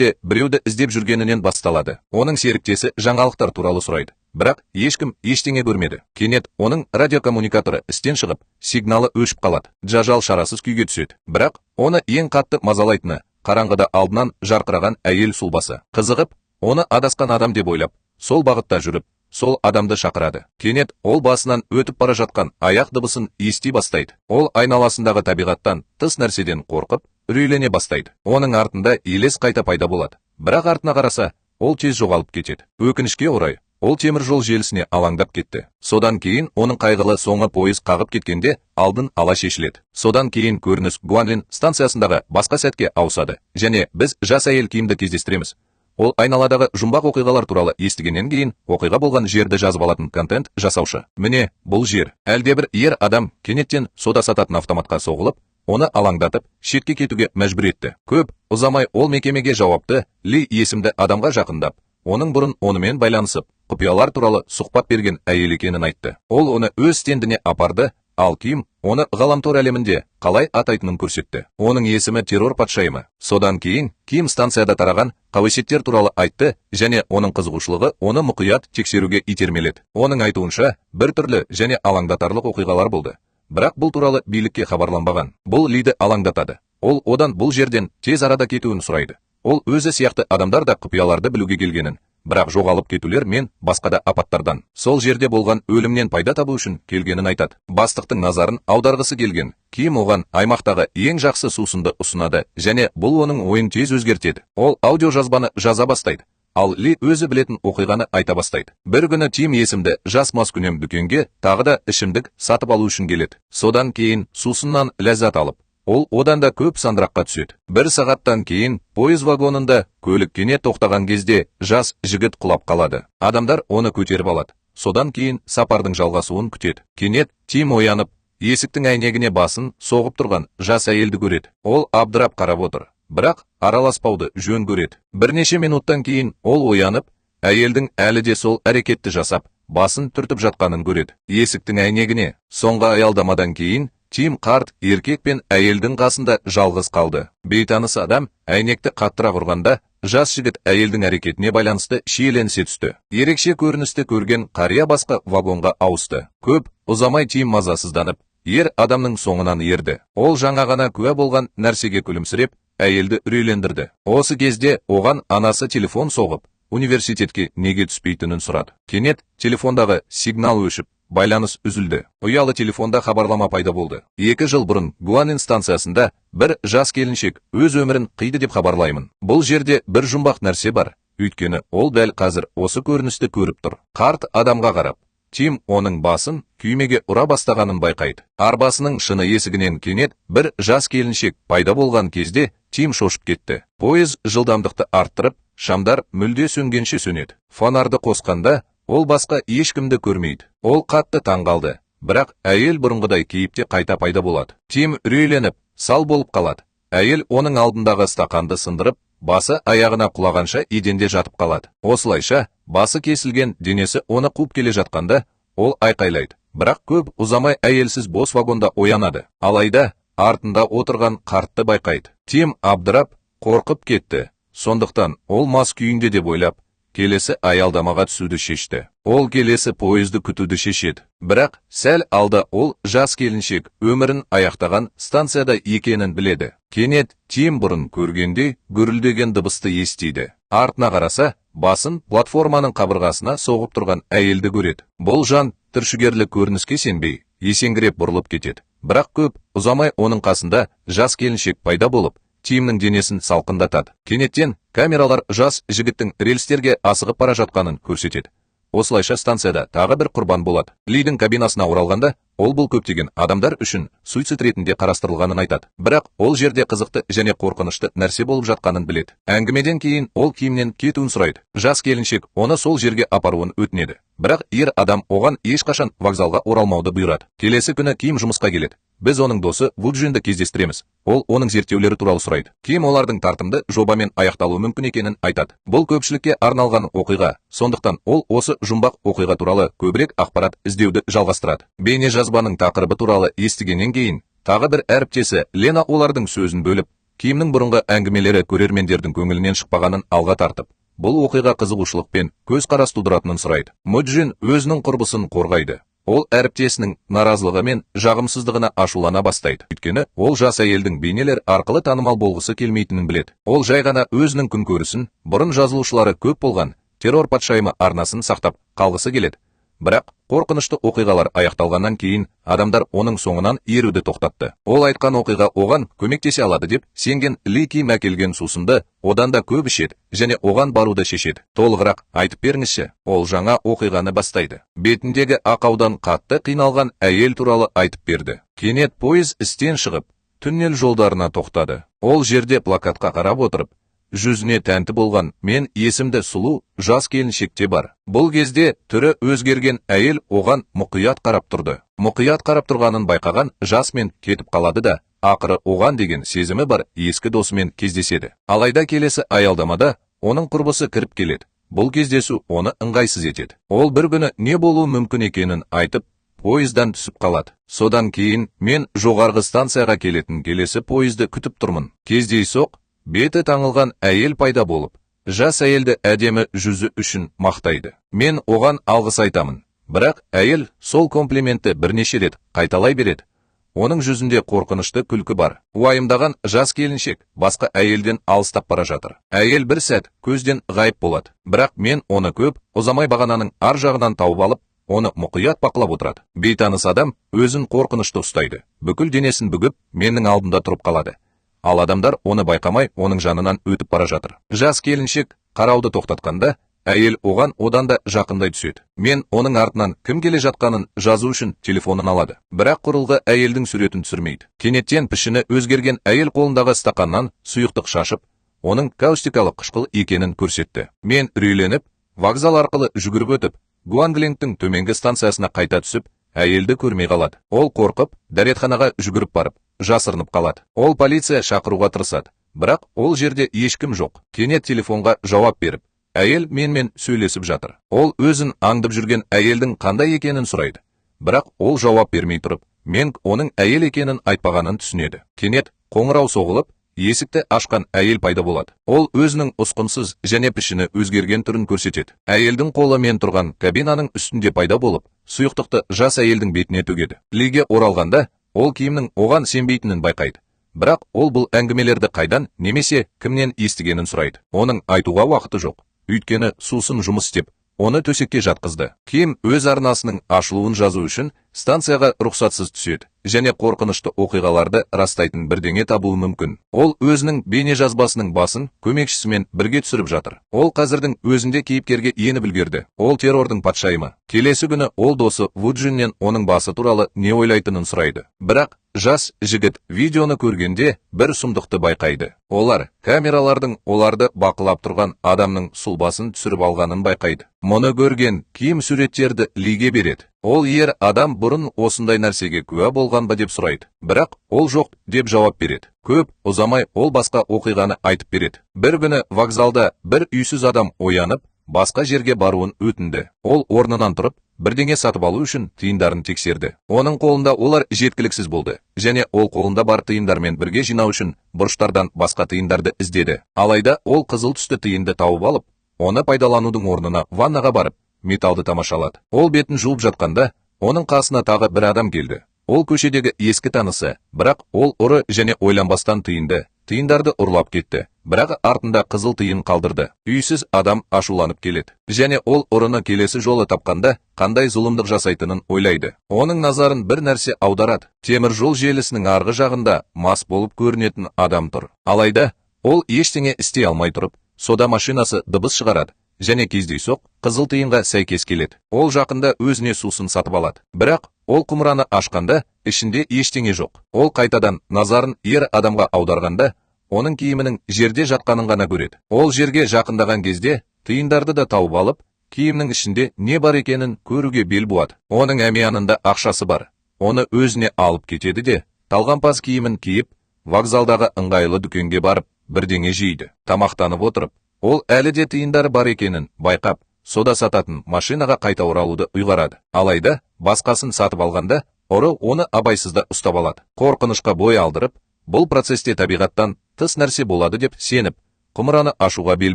әдетте біреуді іздеп жүргенінен басталады. Оның серіктесі жаңалықтар туралы сұрайды. Бірақ ешкім ештеңе көрмеді. Кенет оның радиокоммуникаторы істен шығып, сигналы өшіп қалады. Жажал шарасыз күйге түседі. Бірақ оны ең қатты мазалайтыны қараңғыда алдынан жарқыраған әйел сұлбасы. Қызығып, оны адасқан адам деп ойлап, сол бағытта жүріп, сол адамды шақырады. Кенет ол басынан өтіп бара жатқан аяқ дыбысын ести бастайды. Ол айналасындағы табиғаттан тыс нәрседен қорқып, үрейлене бастайды. Оның артында елес қайта пайда болады. Бірақ артына қараса, ол тез жоғалып кетеді. Өкінішке орай, ол темір жол желісіне алаңдап кетті. Содан кейін оның қайғылы соңы пойыз қағып кеткенде алдын ала шешіледі. Содан кейін көрініс Гуанлин станциясындағы басқа сәтке ауысады. Және біз жас әйел киімді кездестіреміз. Ол айналадағы жұмбақ оқиғалар туралы естігеннен кейін оқиға болған жерді жазып алатын контент жасаушы. Міне, бұл жер. Әлдебір ер адам кенеттен сода сататын автоматқа соғылып, оны алаңдатып, шетке кетуге мәжбүр етті. Көп ұзамай ол мекемеге жауапты Ли есімді адамға жақындап, оның бұрын онымен байланысып, құпиялар туралы сұхбат берген әйел екенін айтты. Ол оны өз стендіне апарды, ал Ким оны ғаламтор әлемінде қалай атайтынын көрсетті. Оның есімі террор патшайымы. Содан кейін Ким станцияда тараған қауесеттер туралы айтты, және оның қызығушылығы оны мұқият тексеруге итермеледі. Оның айтуынша, бір түрлі және алаңдатарлық оқиғалар болды. Бірақ бұл туралы билікке хабарланбаған. Бұл Лиді алаңдатады. Ол одан бұл жерден тез арада кетуін сұрайды. Ол өзі сияқты адамдар да құпияларды білуге келгенін, бірақ жоғалып кетулер мен басқа да апаттардан, сол жерде болған өлімнен пайда табу үшін келгенін айтады. Бастықтың назарын аударғысы келген Ким оған аймақтағы ең жақсы сусынды ұсынады, және бұл оның ойын тез өзгертеді. Ол аудиожазбаны жаза бастайды. Ал Ли өзі білетін оқиғаны айта бастайды. Бір күні Тим есімді жас маскүнем дүкенге тағы да ішімдік сатып алу үшін келеді. Содан кейін сусыннан ләззат алып, ол одан да көп сандыраққа түседі. Бір сағаттан кейін пойыз вагонында көлік кенет тоқтаған кезде жас жігіт құлап қалады. Адамдар оны көтеріп алады. Содан кейін сапардың жалғасуын күтеді. Кенет Тим оянып, есіктің әйнегіне басын соғып тұрған жас әйелді көреді. Ол абдырап қарап отыр. Бірақ араласпауды жөн көреді. Бірнеше минуттан кейін ол оянып, әйелдің әлі де сол әрекетті жасап, басын түртіп жатқанын көреді. Есіктің әйнегіне соңғы аялдамадан кейін Тим қарт еркек пен әйелдің қасында жалғыз қалды. Бейтаныс адам әйнекті қаттырақ ұрғанда, жас жігіт әйелдің әрекетіне байланысты шиеленісе түсті. Ерекше көріністі көрген қария басқа вагонға ауысты. Көп ұзамай Тим мазасызданып, ер адамның соңынан ерді. Ол жаңа ғана куә болған нәрсеге күлімсіреп, әйелді үрейлендірді. Осы кезде оған анасы телефон соғып, университетке неге түспейтінін сұрады. Кенет телефондағы сигнал өшіп, байланыс үзілді. Ұялы телефонда хабарлама пайда болды. 2 жыл бұрын Гуанлин станциясында бір жас келіншек өз өмірін қиды деп хабарлаймын. Бұл жерде бір жұмбақ нәрсе бар, өйткені ол дәл қазір осы көріністі көріп тұр. Қарт адамға қарап, Тим оның басын күймеге ұра бастағанын байқайды. Арбасының шыны есігінен кенет бір жас келіншек пайда болған кезде Тим шошып кетті. Пойыз жылдамдықты арттырып, шамдар мүлде сөнгенше сөнеді. Фонарды қосқанда ол басқа ешкімді көрмейді. Ол қатты таңғалды, бірақ әйел бұрынғыдай кейіпте қайта пайда болады. Тим үрейленіп, сал болып қалады. Әйел оның алдындағы стақанды сындырып, басы аяғына құлағанша еденде жатып қалады. Осылайша, басы кесілген денесі оны қуып келе жатқанда, ол айқайлайды. Бірақ көп ұзамай әйелсіз бос вагонда оянады. Алайда, артында отырған қартты байқайды. Тим абдырап, қорқып кетті. Сондықтан ол мас күйінде деп ойлап, келесі аялдамаға түсуді шешті. Ол келесі пойызды күтуді шешеді. Бірақ сәл алда ол жас келіншек өмірін аяқтаған станцияда екенін біледі. Кенет Тим бұрын көргенде гүрілдеген дыбысты естиді. Артына қараса, басын платформаның қабырғасына соғып тұрған әйелді көреді. Бұл жан түршігерлік көрініске сенбей, есеңгіреп бұрылып кетеді. Бірақ көп ұзамай оның қасында жас келіншек пайда болып, Тимнің денесін салқындатады. Кенеттен камералар жас жігіттің рельстерге асығып бара жатқанын көрсетеді. Осылайша станцияда тағы бір құрбан болады. Лидің кабинасына оралғанда, ол бұл көптеген адамдар үшін суицид ретінде қарастырылғанын айтады. Бірақ ол жерде қызықты және қорқынышты нәрсе болып жатқанын біледі. Әңгімеден кейін ол Кимнен кетуін сұрайды. Жас келіншек оны сол жерге апаруын өтінеді. Бірақ ер адам оған ешқашан вокзалға оралмауды бұйырады. Келесі күні Ким жұмысқа келеді. Біз оның досы Вуджинді кездестіреміз. Ол оның зерттеулері туралы сұрайды. Ким олардың тартымды жобамен аяқталуы мүмкін екенін айтады. Бұл көпшілікке арналған оқиға, сондықтан ол осы жұмбақ оқиға туралы көбірек ақпарат іздеуді жалғастырады. Бейне жазбаның тақырыбы туралы естігеннен кейін, тағы бір әріптесі Лена олардың сөзін бөліп, Кимнің бұрынғы әңгімелері көрермендердің көңілінен шықпағанын алға тартып, бұл оқиға қызығушылықпен көз қарас тудыратынын сұрайды. Муджин өзінің құрбысын қорғайды. Ол әріптесінің наразылығы мен жағымсыздығына ашулана бастайды. Өйткені ол жас әйелдің бейнелер арқылы танымал болғысы келмейтінін біледі. Ол жай ғана өзінің күнкөрісін, бұрын жазылушылары көп болған террор патшайымы арнасын сақтап қалғысы келеді. Бірақ қорқынышты оқиғалар аяқталғаннан кейін адамдар оның соңынан еруді тоқтатты. Ол айтқан оқиға оған көмектесе алады деп сенген Ли Ким әкелген сусынды одан да көп ішеді және оған баруды шешеді. Толығырақ айтып беріңізші. Ол жаңа оқиғаны бастайды. Бетіндегі ақаудан қатты қиналған әйел туралы айтып берді. Кенет пойыз істен шығып, түннел жолдарына тоқтады. Ол жерде плакатқа қарап отырып, жүзіне тәнті болған мен есімді сұлу жас келіншекте бар. Бұл кезде түрі өзгерген әйел оған мұқият қарап тұрды. Мұқият қарап тұрғанын байқаған жас мен кетіп қалады да, ақыры оған деген сезімі бар ескі досымен кездеседі. Алайда келесі аялдамада оның құрбысы кіріп келеді. Бұл кездесу оны ыңғайсыз етеді. Ол бір күні не болуы мүмкін екенін айтып, пойыздан түсіп қалады. Содан кейін мен жоғарғы станцияға келетін келесі пойызды күтіп тұрмын. Кездейсоқ беті таңылған әйел пайда болып, жас әйелді әдемі жүзі үшін мақтайды. Мен оған алғыс айтамын. Бірақ әйел сол комплиментті бірнеше рет қайталай береді. Оның жүзінде қорқынышты күлкі бар. Уайымдаған жас келіншек басқа әйелден алыстап бара жатыр. Әйел бір сәт көзден ғайып болады. Бірақ мен оны көп ұзамай бағананың ар жағынан тауып алып, оны мұқият бақылап отырады. Бейтаныс адам өзін қорқынышты ұстайды. Бүкіл денесін бүгіп, менің алдымда тұрып қалады. Ал адамдар оны байқамай, оның жанынан өтіп бара жатыр. Жас келіншек қарауды тоқтатқанда, әйел оған одан да жақындай түседі. Мен оның артынан кім келе жатқанын жазу үшін телефонын алады. Бірақ құрылғы әйелдің суретін түсірмейді. Кенеттен пішіні өзгерген әйел қолындағы стақаннан сұйықтық шашып, оның каустикалық қышқыл екенін көрсетті. Мен үрейленіп, вокзал арқылы жүгіріп өтіп, Гуанглингтің төменгі станциясына қайта түсіп, әйелді көрмей қалады. Ол қорқып, дәретханаға жүгіріп барып, жасырынып қалады. Ол полиция шақыруға тырысады. Бірақ ол жерде ешкім жоқ. Кенет телефонға жауап беріп, әйел менімен сөйлесіп жатыр. Ол өзін аңдып жүрген әйелдің қандай екенін сұрайды. Бірақ ол жауап бермей тұрып, мен оның әйел екенін айтпағанын түсінеді. Кенет қоңырау соғылып, есікті ашқан әйел пайда болады. Ол өзінің ұсқынсыз және пішіні өзгерген түрін көрсетеді. Әйелдің қолы мен тұрған кабинаның үстінде пайда болып, сұйықтықты жас әйелдің бетіне төгеді. Лиге оралғанда, ол киімнің оған сенбейтінін байқайды. Бірақ ол бұл әңгімелерді қайдан немесе кімнен естігенін сұрайды. Оның айтуға уақыты жоқ. Өйткені сусын жұмыс істеп, оны төсекке жатқызды. Ким өз арнасының ашылуын жазу үшін станцияға рұқсатсыз түседі және қорқынышты оқиғаларды растайтын бірдеңе табуы мүмкін. Ол өзінің бейнежазбасының басын көмекшісімен бірге түсіріп жатыр. Ол қазірдің өзінде кейіпкерге еніп үлгерді. Ол террордың патшайымы. Келесі күні ол досы Вуджиннен оның басы туралы не ойлайтынын сұрайды. Бірақ жас жігіт видеоны көргенде бір сұмдықты байқайды. Олар камералардың оларды бақылап тұрған адамның сұлбасын түсіріп алғанын байқайды. Мұны көрген Ким суреттерді Лиге береді. Ол ер адам бұрын осындай нәрсеге куә болған ба деп сұрайды. Бірақ ол жоқ деп жауап береді. Көп ұзамай ол басқа оқиғаны айтып береді. Бір күні вокзалда бір үйсіз адам оянып, басқа жерге баруын өтінді. Ол орнынан тұрып, бірдеңе сатып алу үшін тиындарын тексерді. Оның қолында олар жеткіліксіз болды, және ол қолында бар тиындармен бірге жинау үшін бұрыштардан басқа тиындарды іздеді. Алайда ол қызыл түсті тиынды тауып алып, оны пайдаланудың орнына ваннаға барып, металды тамашалады. Ол бетін жуып жатқанда, оның қасына тағы бір адам келді. Ол көшедегі ескі танысы, бірақ ол ұры және ойланбастан тиындарды ұрлап кетті. Бірақ артында қызыл тиын қалдырды. Үйсіз адам ашуланып келеді. Және ол ұрыны келесі жолы тапқанда, қандай зұлымдық жасайтынын ойлайды. Оның назарын бір нәрсе аударады. Темір жол желісінің арғы жағында мас болып көрінетін адам тұр. Алайда, ол ештеңе істей алмай тұрып, сода машинасы дыбыс шығарады. Және кездейсоқ қызыл тиынға сәйкес келеді. Ол жақында өзіне сусын сатып алады. Бірақ ол құмыраны ашқанда ішінде ештеңе жоқ. Ол қайтадан назарын ер адамға аударғанда, оның киімінің жерде жатқанын ғана көреді. Ол жерге жақындаған кезде тиындарды да тауып алып, киімнің ішінде не бар екенін көруге бел буады. Оның әмиянында ақшасы бар. Оны өзіне алып кетеді де, талғампаз киімін киіп, вокзалдағы ыңғайлы дүкенге барып, бірдеңе жейді. Тамақтанып отырып, ол әлі де тиындары бар екенін байқап, сода сататын машинаға қайта оралуды ұйғарады. Алайда, басқасын сатып алғанда, ұры оны абайсызда ұстап алады. Қорқынышқа бой алдырып, Бұл процесте табиғаттан тыс нәрсе болады деп сеніп, құмыраны ашуға бел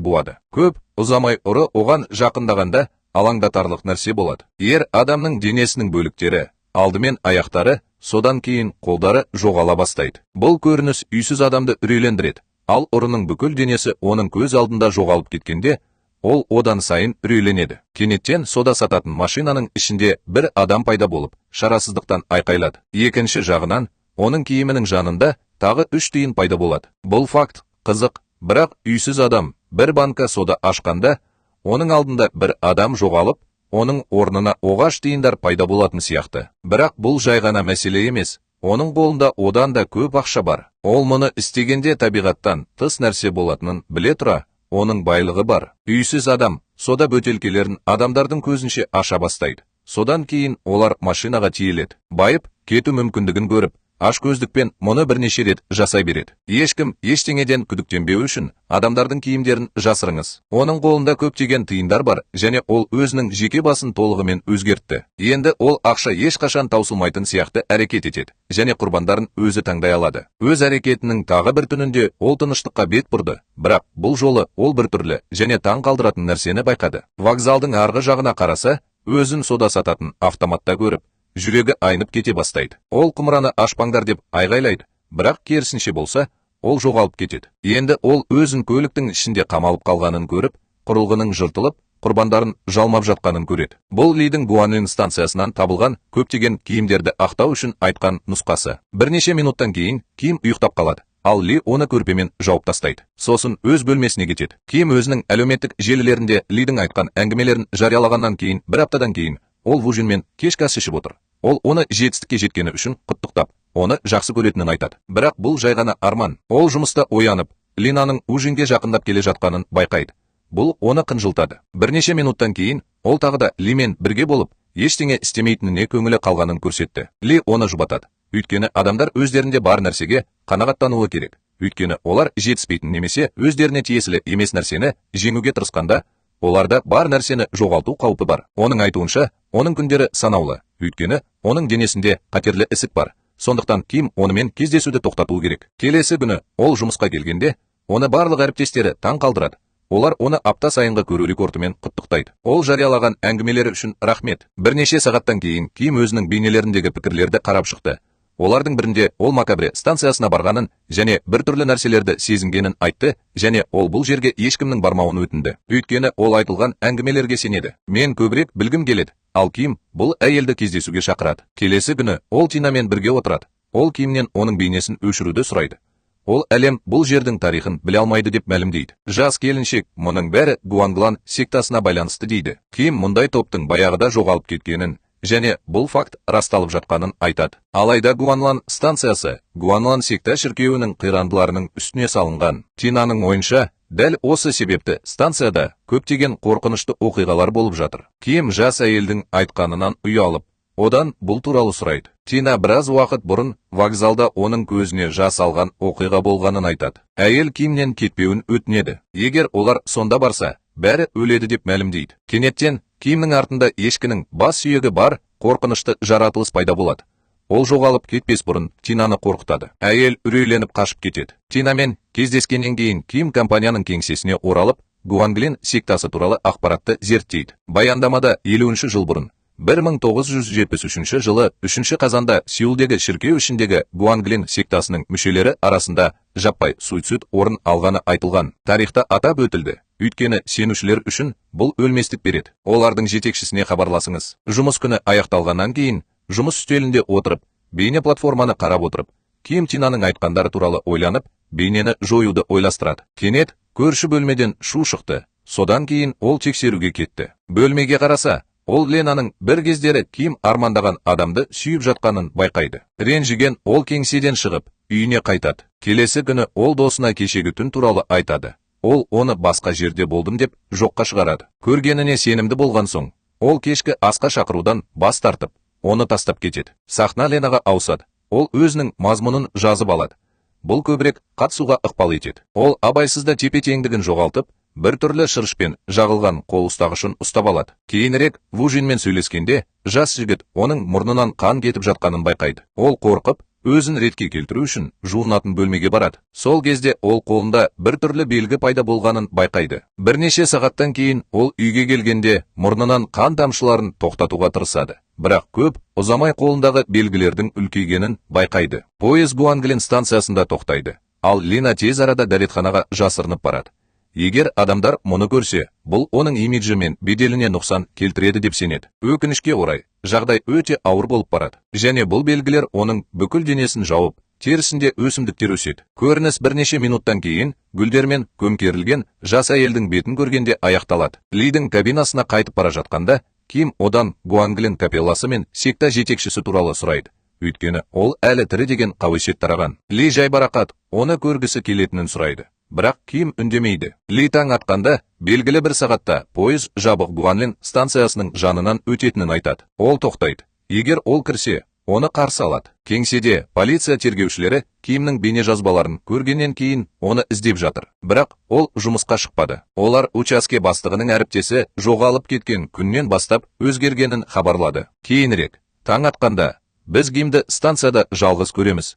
буады. Көп ұзамай ұры оған жақындағанда алаңдатарлық нәрсе болады. Адамның денесінің бөліктері, алдымен аяқтары, содан кейін қолдары жоғала бастайды. Бұл көрініс үйсіз адамды үрейлендіреді. Ал ұрының бүкіл денесі оның көз алдында жоғалып кеткенде, ол одан сайын үрейленеді. Кенеттен сода сататын машинаның ішінде бір адам пайда болып, шарасыздықтан айқайлады. Екінші жағынан, оның киімінің жанында тағы 3 тиын пайда болады. Бұл факт қызық, бірақ үйсіз адам бір банка сода ашқанда, оның алдында бір адам жоғалып, оның орнына оғаш тиындар пайда болатын сияқты. Бірақ бұл жай ғана мәселе емес. Оның қолында одан да көп ақша бар. Ол мұны істегенде табиғаттан тыс нәрсе болатынын біле тұра, оның байлығы бар. Үйсіз адам сода бөтелкелерін адамдардың көзінше аша бастайды. Содан кейін олар машинаға тиеледі. Байып кету мүмкіндігін көріп, аш көздікпен мұны бірнеше рет жасай береді. Ешкім ештеңеден күдіктенбеу үшін адамдардың киімдерін жасырыңыз. Оның қолында көптеген тиындар бар, және ол өзінің жеке басын толығымен өзгертті. Енді ол ақша ешқашан таусылмайтын сияқты әрекет етеді, және құрбандарын өзі таңдай алады. Өз әрекетінің тағы бір түнінде ол тыныштыққа бет бұрды, бірақ бұл жолы ол бір түрлі және таң қалдыратын нәрсені байқады. Вокзалдың арғы жағына қараса, өзін сода сататын автоматта көріп, жүрегі айнып кете бастайды. Ол құмыраны ашпаңдар деп айғайлайды, бірақ керісінше болса, ол жоғалып кетеді. Енді ол өзін көліктің ішінде қамалып қалғанын көріп, құрылғының жыртылып, құрбандарын жалмап жатқанын көреді. Бұл Лидің Гуанлин станциясынан табылған көптеген киімдерді ақтау үшін айтқан нұсқасы. Бірнеше минуттан кейін киім ұйықтап қалады, ал Ли оны көрпемен жауып тастайды. Сосын өз бөлмесіне кетеді. Киім өзінің әлеуметтік желілерінде Лидің айтқан әңгімелерін жариялағаннан кейін, бір аптадан кейін, ол Вужинмен кешкі ас ішіп отыр. Ол оны жетістікке жеткені үшін құттықтап, оны жақсы көретінін айтады. Бірақ бұл жай ғана арман. Ол жұмыста оянып, Линаның Вужинге жақындап келе жатқанын байқайды. Бұл оны қынжылтады. Бірнеше минуттан кейін, ол тағы да Лимен бірге болып, ештеңе істемейтініне көңілі қалғанын көрсетті. Ли оны жұбатады. Өйткені адамдар өздерінде бар нәрсеге қанағаттануы керек. Өйткені олар жетіспейтін немесе өздеріне тиесілі емес нәрсені жеңуге тырысқанда, оларда бар нәрсені жоғалту қаупі бар. Оның айтуынша, оның күндері санаулы. Өйткені оның денесінде қатерлі ісік бар. Сондықтан Ким онымен кездесуді тоқтату керек. Келесі күні ол жұмысқа келгенде, оны барлық әріптестері таң қалдырады. Олар оны апта сайынғы көру рекордымен құттықтайды. Ол жариялаған әңгімелері үшін рахмет. Бірнеше сағаттан кейін Ким өзінің бейнелеріндегі пікірлерді қарап шықты. Олардың бірінде ол Макабре станциясына барғанын және бір түрлі нәрселерді сезінгенін айтты, және ол бұл жерге ешкімнің бармауын өтінді. Өйткені ол айтылған әңгімелерге сенеді. Мен көбірек білгім келеді. Ал Ким бұл әйелді кездесуге шақырады. Келесі күні ол Тинамен бірге отырады. Ол Кимнен оның бейнесін өшіруді сұрайды. Ол әлем бұл жердің тарихын біле алмайды деп мәлімдейді. Жас келіншек, мұның бәрі Гуанглан сектасына байланысты дейді. Ким мұндай топтың баяғыда жоғалып кеткенін, және бұл факт расталып жатқанын айтады. Алайда Гуанлан станциясы Гуанлан секта шіркеуінің қирандыларының үстіне салынған. Тинаның ойынша, дәл осы себепті станцияда көптеген қорқынышты оқиғалар болып жатыр. Ким жас әйелдің айтқанынан ұялып, одан бұл туралы сұрайды. Тина біраз уақыт бұрын вокзалда оның көзіне жас алған оқиға болғанын айтады. Әйел Кимнен кетпеуін өтінеді. Егер олар сонда барса, бәрі өледі деп мәлімдейді. Кенеттен Кимнің артында ешкінің бас сүйегі бар қорқынышты жаратылыс пайда болады. Ол жоғалып кетпес бұрын Тинаны қорқытады. Әйел үрейленіп қашып кетеді. Тинамен кездескеннен кейін Ким компанияның кеңсесіне оралып, Гуанглин сектасы туралы ақпаратты зерттейді. Баяндамада 50 жыл бұрын, 1973 жылы 3 қазанда Сеулдегі шіркеу ішіндегі Гуанглин сектасының мүшелері арасында жаппай суицид орын алғаны айтылған. Тарихта атап өтілді. Өйткені сенушілер үшін бұл өлместік береді. Олардың жетекшісіне хабарласыңыз. Жұмыс күні аяқталғаннан кейін, жұмыс үстелінде отырып, бейне платформаны қарап отырып, Ким Тинаның айтқандары туралы ойланып, бейнені жоюды ойластырады. Кенет көрші бөлмеден шу шықты. Содан кейін ол тексеруге кетті. Бөлмеге қараса, ол Ленаның бір кездері Ким армандаған адамды сүйіп жатқанын байқайды. Ренжіген ол кеңседен шығып, үйіне қайтады. Келесі күні ол досына кешегі түн туралы айтады. Ол оны басқа жерде болдым деп жоққа шығарады. Көргеніне сенімді болған соң, ол кешкі асқа шақырудан бас тартып, оны тастап кетеді. Сахна Ленаға ауысады. Ол өзінің мазмұнын жазып алады. Бұл көбірек қатысуға ықпал етеді. Ол абайсызда тепе-теңдігін жоғалтып, бір түрлі шырышпен жағылған қол ұстағышын ұстап алады. Кейінірек Вужинмен сөйлескенде, жас жігіт оның мұрнынан қан кетіп жатқанын байқайды. Ол қорқып, өзін ретке келтіру үшін жуынатын бөлмеге барады. Сол кезде ол қолында бір түрлі белгі пайда болғанын байқайды. Бірнеше сағаттан кейін ол үйге келгенде мұрнынан қан тамшыларын тоқтатуға тырысады. Бірақ көп ұзамай қолындағы белгілердің үлкейгенін байқайды. Пойыз Гуанглин станциясында тоқтайды. Ал Лина тез арада дәретханаға жасырынып барады. Егер адамдар мұны көрсе, бұл оның имиджі мен беделіне нұқсан келтіреді деп сенеді. Өкінішке орай, жағдай өте ауыр болып барады. Және бұл белгілер оның бүкіл денесін жауып, терісінде өсімдіктер өседі. Көрініс бірнеше минуттан кейін гүлдермен көмкерілген жас әйелдің бетін көргенде аяқталады. Лидің кабинасына қайтып бара жатқанда, Ким одан Гуанглин капелласы мен секта жетекшісі туралы сұрайды. Өйткені ол әлі тірі деген қауесет тараған. Ли жайбарақат оны көргісі келетінін сұрайды. Бірақ Ким үндемейді. Ли таң атқанда, белгілі бір сағатта пойыз жабық Гуанглин станциясының жанынан өтетінін айтады. Ол тоқтайды. Егер ол кірсе, оны қарсы алады. Кеңседе полиция тергеушілері Кимнің бейнежазбаларын көргеннен кейін оны іздеп жатыр. Бірақ ол жұмысқа шықпады. Олар учаске бастығының әріптесі жоғалып кеткен күннен бастап өзгергенін хабарлады. Кейінірек, таң атқанда, біз Кимді станцияда жалғыз көреміз.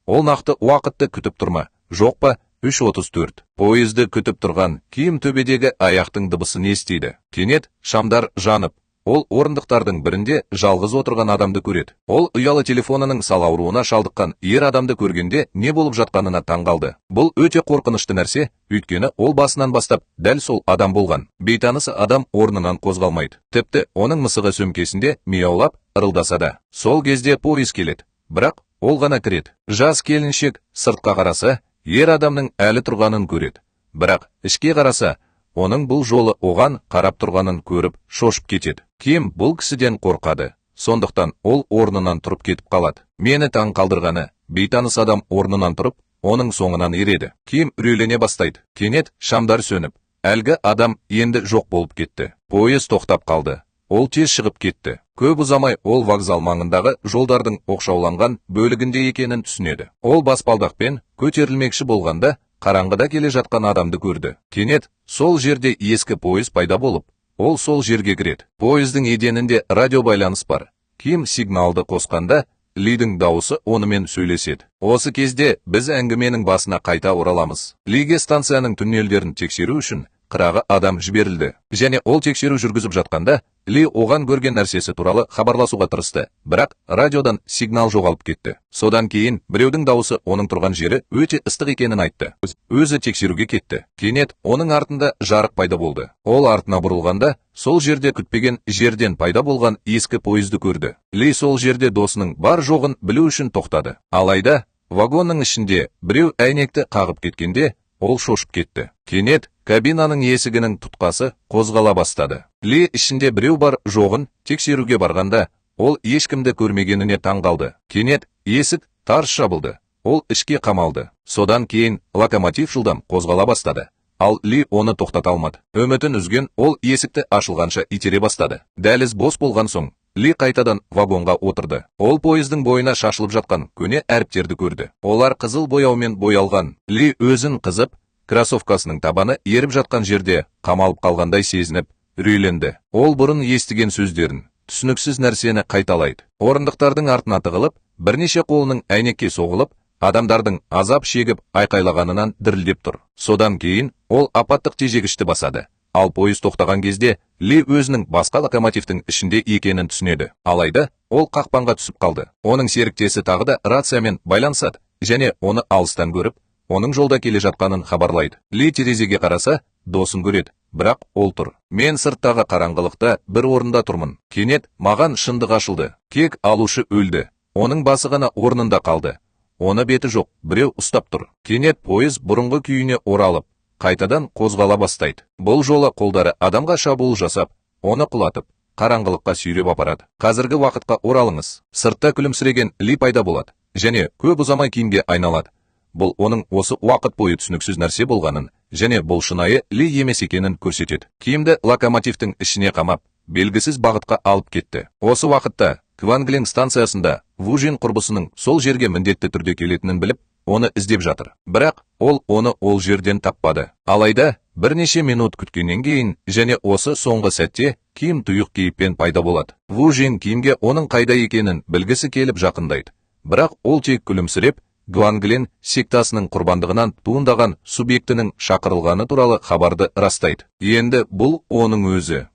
Ол нақты уақытты күтіп тұрма, жоқ па? 3:34. Пойызды күтіп тұрған Ким төбедегі аяқтың дыбысын естиді. Кенет шамдар жанып, ол орындықтардың бірінде жалғыз отырған адамды көреді. Ол ұялы телефонының сал ауруына шалдыққан ер адамды көргенде не болып жатқанына таңғалды. Бұл өте қорқынышты нәрсе, өйткені ол басынан бастап дәл сол адам болған. Бейтаныс адам орнынан қозғалмайды. Тіпті оның мысығы сөмкесінде мияулап ырылдаса да. Сол кезде пойыз келеді. Бірақ ол ғана кіреді. Жас келіншек сыртқа қараса, ер адамның әлі тұрғанын көреді. Бірақ ішке қараса, оның бұл жолы оған қарап тұрғанын көріп шошып кетеді. Ким бұл кісіден қорқады. Сондықтан ол орнынан тұрып кетіп қалады. Мені таң қалдырғаны, бейтаныс адам орнынан тұрып, оның соңынан ереді. Ким үрейлене бастайды. Кенет шамдар сөніп, әлгі адам енді жоқ болып кетті. Пойыз тоқтап қалды. Ол тез шығып кетті. Көп ұзамай ол вокзал маңындағы жолдардың оқшауланған бөлігінде екенін түсінеді. Ол баспалдақпен көтерілмекші болғанда, қараңғыда келе жатқан адамды көрді. Кенет сол жерде ескі пойыз пайда болып, ол сол жерге кіреді. Пойыздың еденінде радио байланыс бар. Ким сигналды қосқанда, Лидің дауысы онымен сөйлеседі. Осы кезде біз әңгіменің басына қайта ораламыз. Лиге станцияның түннелдерін тексеру үшін қырағы адам жіберілді. Және ол тексеру жүргізіп жатқанда, Ли оған көрген нәрсесі туралы хабарласуға тырысты, бірақ радиодан сигнал жоғалып кетті. Содан кейін біреудің дауысы оның тұрған жері өте ыстық екенін айтты. Өзі тексеруге кетті. Кенет оның артында жарық пайда болды. Ол артына бұрылғанда, сол жерде күтпеген жерден пайда болған ескі пойызды көрді. Ли сол жерде досының бар жоғын білу үшін тоқтады. Алайда, вагонның ішінде біреу әйнекті қағып кеткенде, ол шошып кетті. Кенет кабинаның есігінің тұтқасы қозғала бастады. Ли ішінде біреу бар жоғын тексеруге барғанда, ол ешкімді көрмегеніне таңғалды. Кенет есік тарс жабылды. Ол ішке қамалды. Содан кейін локомотив жылдам қозғала бастады. Ал Ли оны тоқтата алмады. Үмітін үзген ол есікті ашылғанша итере бастады. Дәліз бос болған соң, Ли қайтадан вагонға отырды. Ол пойыздың бойына шашылып жатқан көне әріптерді көрді. Олар қызыл бояумен боялған. Ли өзін қызып, кроссовкасының табаны еріп жатқан жерде қамалып қалғандай сезініп, үрейленді. Ол бұрын естіген сөздерін, түсініксіз нәрсені қайталайды. Орындықтардың артына тығылып, бірнеше қолының әйнекке соғылып, адамдардың азап шегіп айқайлағанынан дірілдеп тұр. Содан кейін ол апаттық тежегішті басады. Ал пойыз тоқтаған кезде Ли өзінің басқа локомотивтің ішінде екенін түсінеді. Алайда ол қақпанға түсіп қалды. Оның серіктесі тағы да рациямен байланысады және оны алыстан көріп, оның жолда келе жатқанын хабарлайды. Ли терезеге қараса, досын көреді, бірақ ол тұр. Мен сырттағы қараңғылықта бір орында тұрмын. Кенет маған шындық ашылды. Кек алушы өлді. Оның басы ғана орнында қалды. Оны беті жоқ, біреу ұстап тұр. Кенет пойыз бұрынғы күйіне оралып, қайтадан қозғала бастайды. Бұл жолы қолдары адамға шабуыл жасап, оны құлатып, қараңғылыққа сүйреп апарады. Қазіргі уақытқа оралыңыз. Сыртта күлімсіреген Ли пайда болады және көп ұзамай Кимге айналады. Бұл оның осы уақыт бойы түсініксіз нәрсе болғанын және бұл шынайы Ли емес екенін көрсетеді. Кимді локомотивтің ішіне қамап, белгісіз бағытқа алып кетті. Осы уақытта Гуанглин станциясында Вужин құрбысының сол жерге міндетті түрде келетінін біліп, оны іздеп жатыр. Бірақ ол ол жерден таппады. Алайда бірнеше минут күткеннен кейін және осы соңғы сәтте Ким тұйық кейіппен пайда болады. Вужин Кимге оның қайда екенін білгісі келіп жақындайды. Бірақ ол тек күлімсіреп, Гванглен сектасының құрбандығынан туындаған субъектінің шақырылғаны туралы хабарды растайды. Енді бұл оның өзі.